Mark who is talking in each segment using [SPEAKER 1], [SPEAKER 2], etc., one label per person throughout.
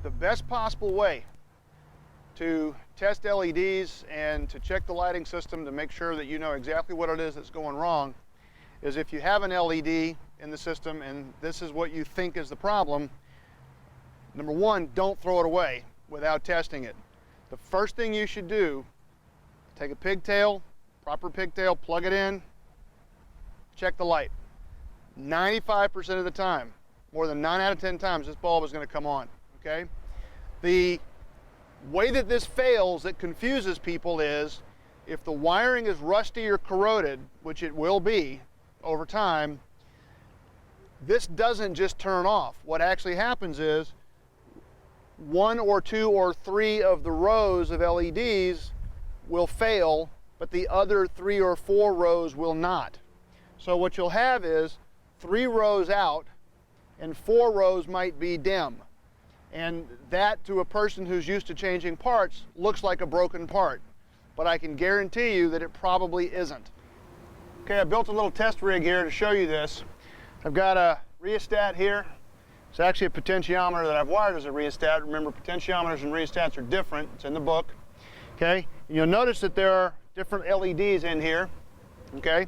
[SPEAKER 1] The best possible way to test LEDs and to check the lighting system to make sure that you know exactly what it is that's going wrong is if you have an LED in the system and this is what you think is the problem, number one, don't throw it away without testing it. The first thing you should do, take a pigtail, proper pigtail, plug it in, check the light. 95% of the time, more than 9 out of 10 times, this bulb is going to come on, okay? The way that this fails that confuses people is if the wiring is rusty or corroded, which it will be over time, this doesn't just turn off. What actually happens is 1 or 2 or 3 of the rows of LEDs will fail, but the other 3 or 4 rows will not. So what you'll have is 3 rows out and 4 rows might be dim. And that, to a person who's used to changing parts, looks like a broken part. But I can guarantee you that it probably isn't. Okay, I built a little test rig here to show you this. I've got a rheostat here. It's actually a potentiometer that I've wired as a rheostat. Remember, potentiometers and rheostats are different. It's in the book. Okay, and you'll notice that there are different LEDs in here. Okay,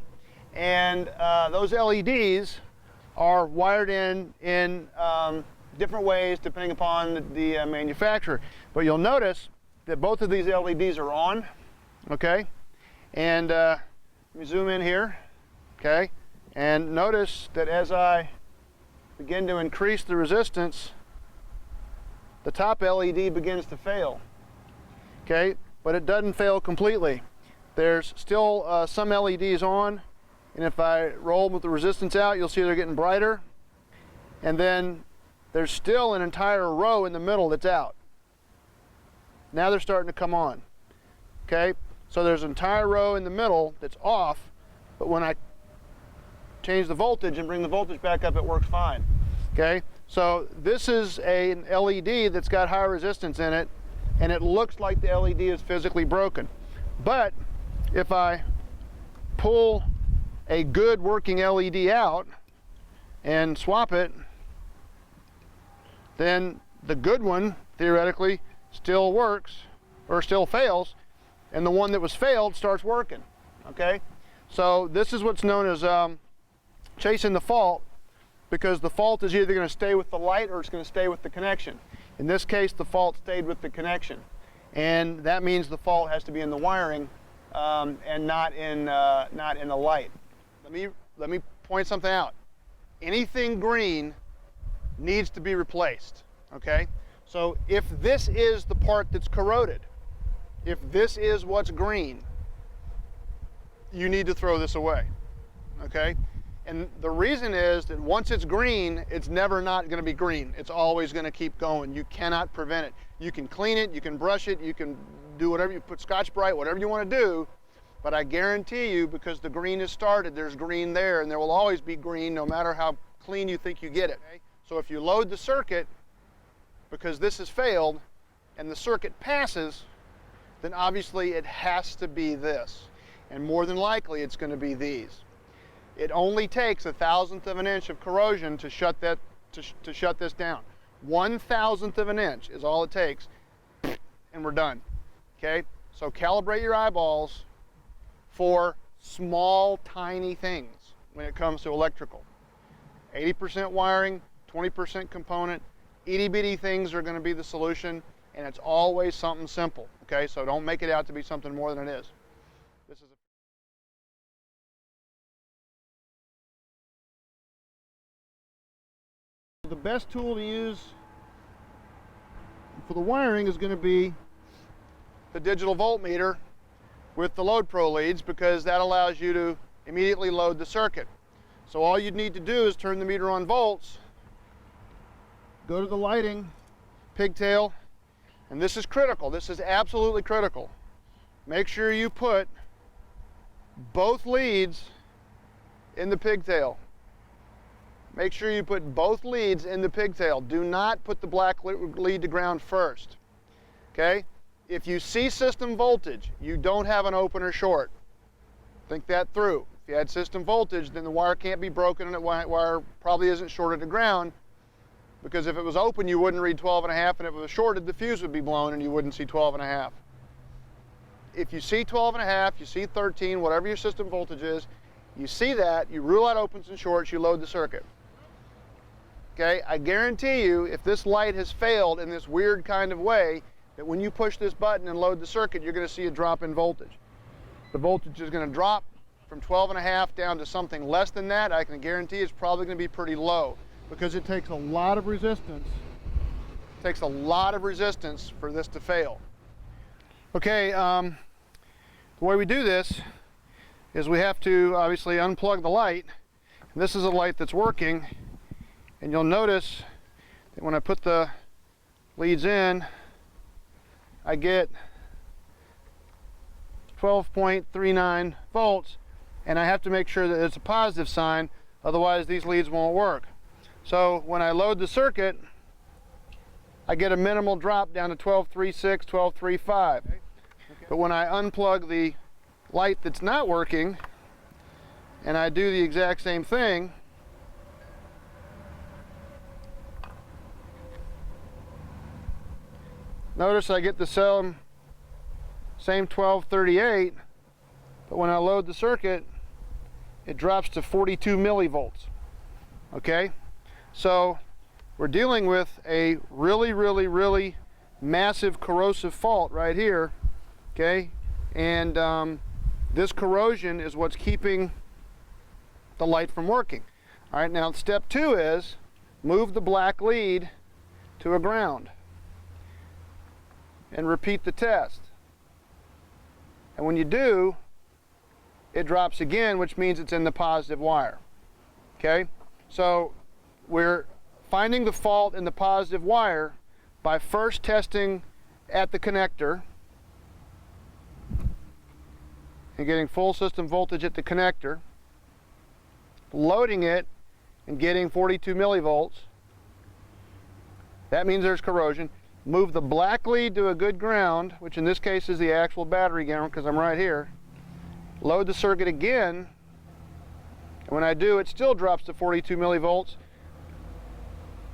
[SPEAKER 1] and those LEDs are wired in different ways depending upon the manufacturer. But you'll notice that both of these LEDs are on. Okay, and let me zoom in here. Okay, and notice that as I begin to increase the resistance, the top LED begins to fail. Okay, but it doesn't fail completely. There's still some LEDs on, and if I roll with the resistance out, you'll see they're getting brighter. And then there's still an entire row in the middle that's out. Now they're starting to come on. Okay, so there's an entire row in the middle that's off, but when I change the voltage and bring the voltage back up, it works fine. Okay, so this is an LED that's got high resistance in it, and it looks like the LED is physically broken. But if I pull a good working LED out and swap it, then the good one theoretically still works or still fails, and the one that was failed starts working. Okay, so this is what's known as chasing the fault, because the fault is either going to stay with the light or it's going to stay with the connection. In this case, the fault stayed with the connection, and that means the fault has to be in the wiring and not in the light. Let me point something out. Anything green needs to be replaced. Okay, so if this is the part that's corroded, if this is what's green, you need to throw this away. Okay, and the reason is that once it's green, it's never not going to be green. It's always going to keep going. You cannot prevent it. You can clean it, you can brush it, you can do whatever, you put Scotch-Brite, whatever you want to do, but I guarantee you, because the green is started, there's green there, and there will always be green no matter how clean you think you get it. Okay? So if you load the circuit, because this has failed, and the circuit passes, then obviously it has to be this. And more than likely, it's going to be these. It only takes 1/1000th of an inch of corrosion to shut this down. 1/1000th of an inch is all it takes, and we're done. Okay? So calibrate your eyeballs for small, tiny things when it comes to electrical. 80% wiring, 20% component, itty-bitty things are going to be the solution, and it's always something simple. Okay? So don't make it out to be something more than it is. This is the best tool to use for the wiring is going to be the digital voltmeter with the LOADpro leads, because that allows you to immediately load the circuit. So all you'd need to do is turn the meter on volts, go to the lighting, pigtail, and this is critical. This is absolutely critical. Make sure you put both leads in the pigtail. Make sure you put both leads in the pigtail. Do not put the black lead to ground first. Okay? If you see system voltage, you don't have an open or short. Think that through. If you had system voltage, then the wire can't be broken and the wire probably isn't shorted to ground. because if it was open, you wouldn't read 12.5, and if it was shorted, the fuse would be blown and you wouldn't see 12.5. If you see 12.5, you see 13, whatever your system voltage is, you see that, you rule out opens and shorts, you load the circuit. Okay, I guarantee you, if this light has failed in this weird kind of way, that when you push this button and load the circuit, you're going to see a drop in voltage. The voltage is going to drop from 12.5 down to something less than that. I can guarantee it's probably going to be pretty low, because it takes a lot of resistance. It takes a lot of resistance for this to fail. Okay, the way we do this is we have to obviously unplug the light. And this is a light that's working, and you'll notice that when I put the leads in, I get 12.39 volts, and I have to make sure that it's a positive sign, otherwise these leads won't work. So when I load the circuit, I get a minimal drop down to 12.36, 12.35. But when I unplug the light that's not working, and I do the exact same thing, notice I get the same 12.38, but when I load the circuit, it drops to 42 millivolts. Okay? So we're dealing with a really massive corrosive fault right here. Okay? And this corrosion is what's keeping the light from working. All right, now step 2 is move the black lead to a ground and repeat the test. And when you do, it drops again, which means it's in the positive wire. Okay? So we're finding the fault in the positive wire by first testing at the connector and getting full system voltage at the connector, loading it and getting 42 millivolts. That means there's corrosion. Move the black lead to a good ground, which in this case is the actual battery ground because I'm right here. Load the circuit again, and when I do, it still drops to 42 millivolts.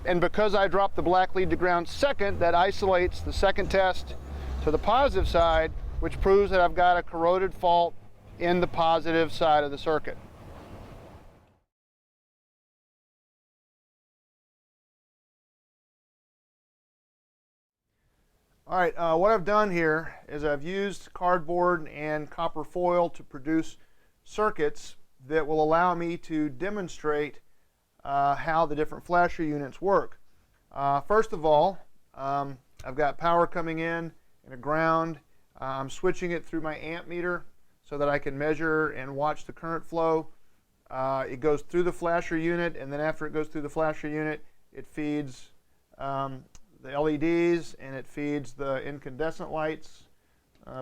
[SPEAKER 1] And because I dropped the black lead to ground second, that isolates the second test to the positive side, which proves that I've got a corroded fault in the positive side of the circuit. All right, what I've done here is I've used cardboard and copper foil to produce circuits that will allow me to demonstrate how the different flasher units work. First of all, I've got power coming in and a ground. I'm switching it through my amp meter so that I can measure and watch the current flow. It goes through the flasher unit, and then after it goes through the flasher unit, it feeds the LEDs, and it feeds the incandescent lights,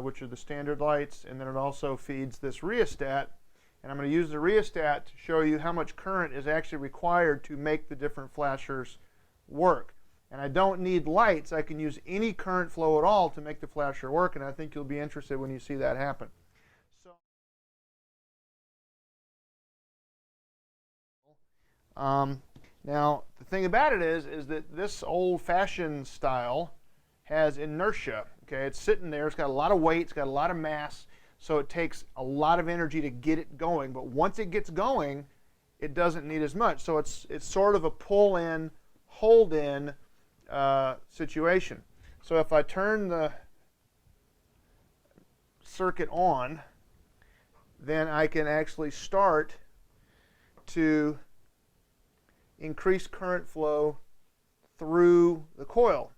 [SPEAKER 1] which are the standard lights, and then it also feeds this rheostat. And I'm going to use the rheostat to show you how much current is actually required to make the different flashers work. And I don't need lights. I can use any current flow at all to make the flasher work, and I think you'll be interested when you see that happen. Now, the thing about it is that this old-fashioned style has inertia. Okay, it's sitting there. It's got a lot of weight. It's got a lot of mass. So it takes a lot of energy to get it going. But once it gets going, it doesn't need as much. So it's sort of a pull-in, hold-in situation. So if I turn the circuit on, then I can actually start to increase current flow through the coil.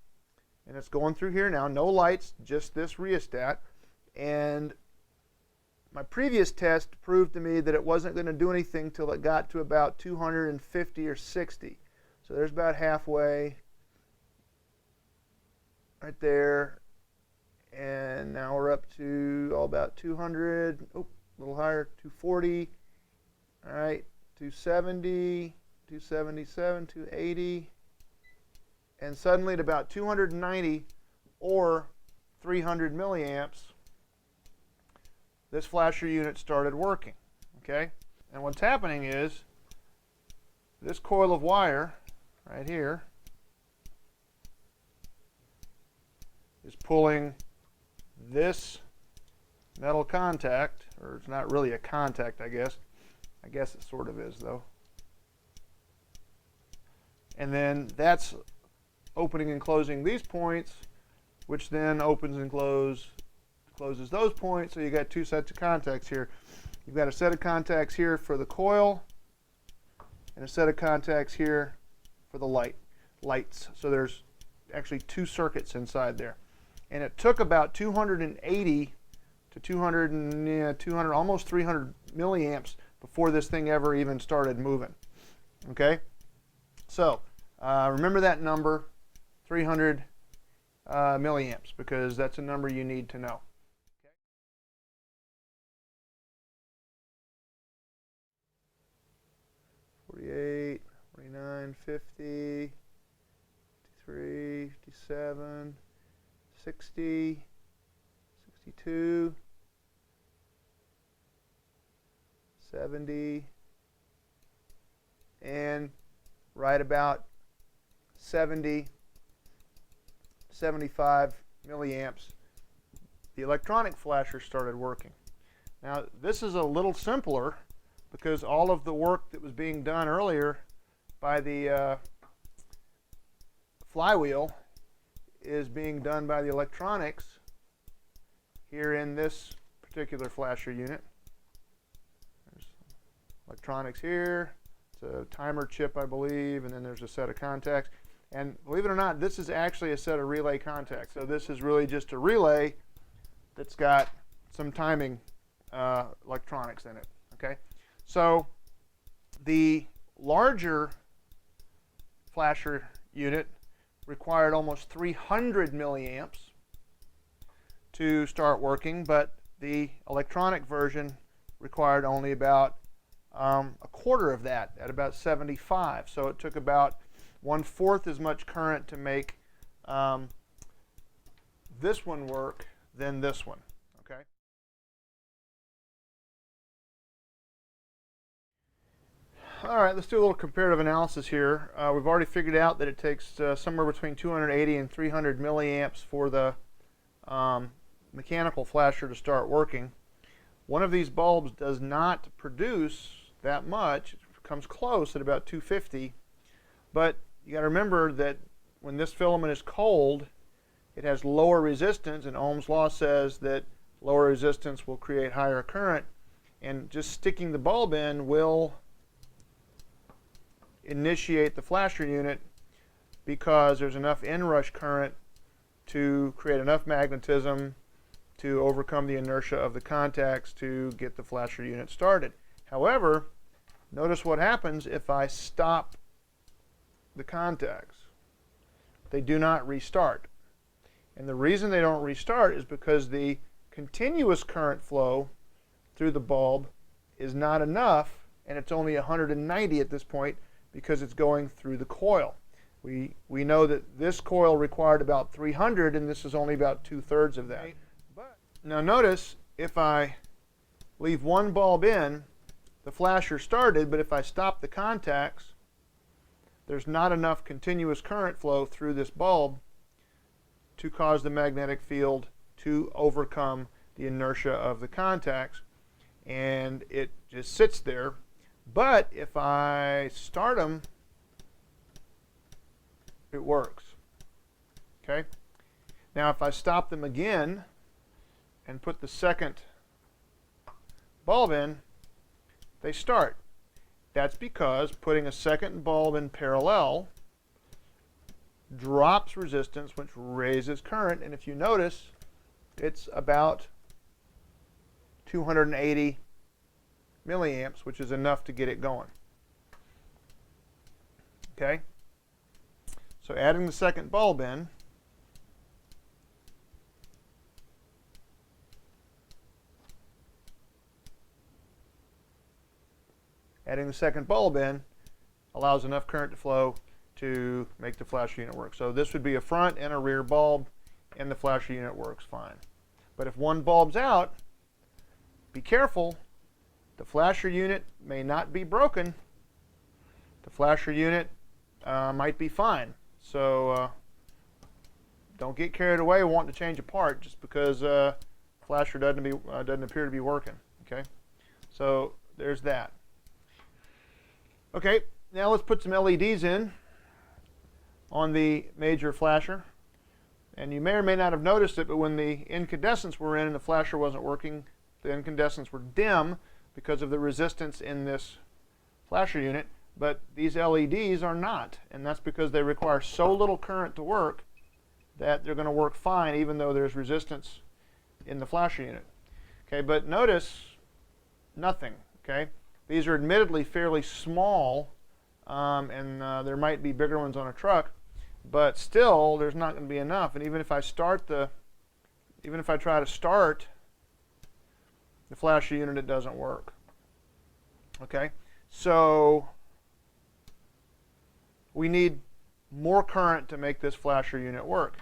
[SPEAKER 1] And it's going through here now, no lights, just this rheostat. And my previous test proved to me that it wasn't going to do anything till it got to about 250 or 60. So there's about halfway right there. And now we're up to about 200, oh, a little higher, 240, all right, 270, 277, 280, and suddenly at about 290 or 300 milliamps, this flasher unit started working. Okay, and what's happening is this coil of wire right here is pulling this metal contact, or it's not really a contact, I guess. I guess it sort of is, though. And then that's opening and closing these points, which then opens and closes those points. So you got two sets of contacts here. You've got a set of contacts here for the coil and a set of contacts here for the lights. So there's actually two circuits inside there. And it took about 280 to 200, almost 300 milliamps before this thing ever even started moving. Okay? So remember that number, 300 milliamps, because that's a number you need to know. Okay. 48, 49, 50, 53, 57, 60, 62, 70, and right about 70, 75 milliamps, the electronic flasher started working. Now, this is a little simpler because all of the work that was being done earlier by the flywheel is being done by the electronics here in this particular flasher unit. There's electronics here. It's a timer chip, I believe, and then there's a set of contacts. And believe it or not, this is actually a set of relay contacts. So this is really just a relay that's got some timing electronics in it. Okay, so the larger flasher unit required almost 300 milliamps to start working, but the electronic version required only about a quarter of that, at about 75. So it took about 1/4 as much current to make this one work than this one. Okay. All right, let's do a little comparative analysis here. We've already figured out that it takes somewhere between 280 and 300 milliamps for the mechanical flasher to start working. One of these bulbs does not produce that much. It comes close at about 250, but you got to remember that when this filament is cold, it has lower resistance, and Ohm's law says that lower resistance will create higher current, and just sticking the bulb in will initiate the flasher unit because there's enough inrush current to create enough magnetism to overcome the inertia of the contacts to get the flasher unit started. However, notice what happens if I stop the contacts. They do not restart. And the reason they don't restart is because the continuous current flow through the bulb is not enough, and it's only 190 at this point because it's going through the coil. We know that this coil required about 300, and this is only about 2/3 of that. Now notice, if I leave one bulb in, the flasher started, but if I stop the contacts, there's not enough continuous current flow through this bulb to cause the magnetic field to overcome the inertia of the contacts, and it just sits there. But if I start them, it works. Okay? Now if I stop them again and put the second bulb in, they start. That's because putting a second bulb in parallel drops resistance, which raises current, and if you notice, it's about 280 milliamps, which is enough to get it going. Okay? So adding the second bulb in, allows enough current to flow to make the flasher unit work. So this would be a front and a rear bulb, and the flasher unit works fine. But if one bulb's out, be careful. The flasher unit may not be broken. The flasher unit might be fine. So don't get carried away wanting to change a part just because flasher doesn't appear to be working. Okay, so there's that. Okay, now let's put some LEDs in on the major flasher. And you may or may not have noticed it, but when the incandescents were in and the flasher wasn't working, the incandescents were dim because of the resistance in this flasher unit. But these LEDs are not, and that's because they require so little current to work that they're going to work fine even though there's resistance in the flasher unit. Okay, but notice nothing. Okay, these are admittedly fairly small, and there might be bigger ones on a truck, but still there's not going to be enough. And even if I try to start the flasher unit, it doesn't work. Okay, so we need more current to make this flasher unit work.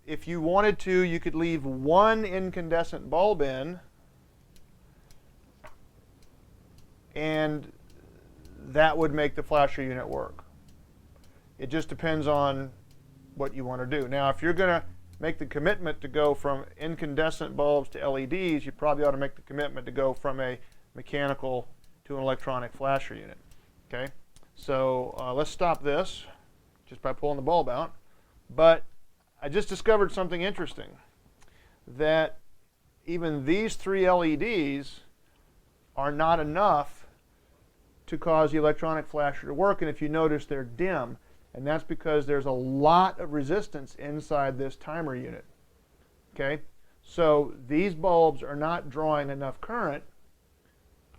[SPEAKER 1] If you wanted to, you could leave one incandescent bulb in, and that would make the flasher unit work. It just depends on what you want to do. Now, if you're going to make the commitment to go from incandescent bulbs to LEDs, you probably ought to make the commitment to go from a mechanical to an electronic flasher unit. Okay, so let's stop this just by pulling the bulb out. But I just discovered something interesting, that even these 3 LEDs are not enough to cause the electronic flasher to work. And if you notice, they're dim, and that's because there's a lot of resistance inside this timer unit. Okay, so these bulbs are not drawing enough current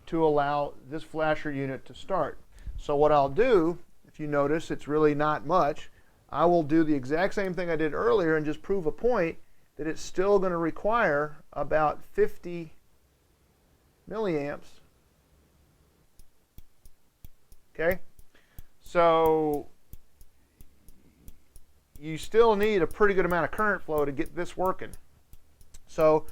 [SPEAKER 1] to allow this flasher unit to start. So what I'll do, if you notice, it's really not much. I will do the exact same thing I did earlier and just prove a point that it's still going to require about 50 milliamps. Okay, so you still need a pretty good amount of current flow to get this working. So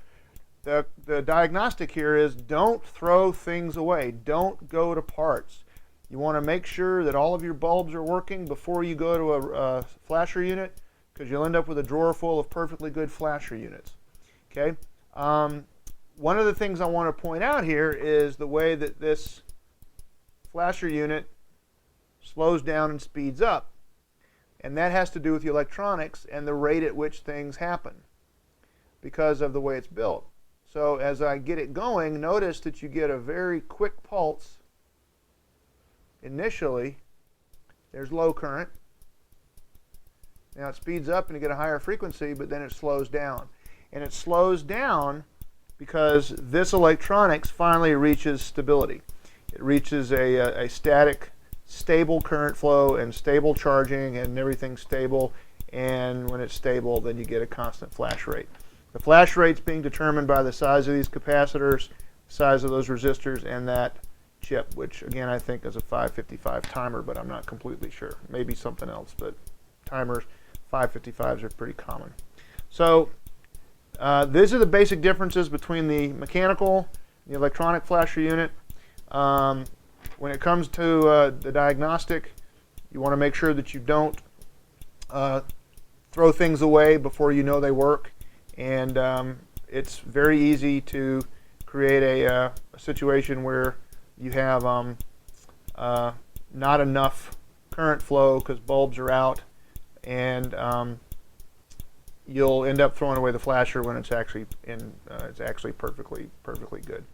[SPEAKER 1] the diagnostic here is don't throw things away. Don't go to parts. You want to make sure that all of your bulbs are working before you go to a flasher unit, because you'll end up with a drawer full of perfectly good flasher units. Okay. One of the things I want to point out here is the way that this flasher unit slows down and speeds up. And that has to do with the electronics and the rate at which things happen because of the way it's built. So as I get it going, notice that you get a very quick pulse. Initially, there's low current. Now it speeds up and you get a higher frequency, but then it slows down. And it slows down because this electronics finally reaches stability. It reaches a static, stable current flow and stable charging, and everything's stable. And when it's stable, then you get a constant flash rate. The flash rate's being determined by the size of these capacitors, the size of those resistors, and that chip, which again I think is a 555 timer, but I'm not completely sure. Maybe something else, but timers, 555s are pretty common. So these are the basic differences between the mechanical and the electronic flasher unit. When it comes to the diagnostic, you want to make sure that you don't throw things away before you know they work. And it's very easy to create a situation where you have not enough current flow because bulbs are out, and you'll end up throwing away the flasher when it's actually perfectly good.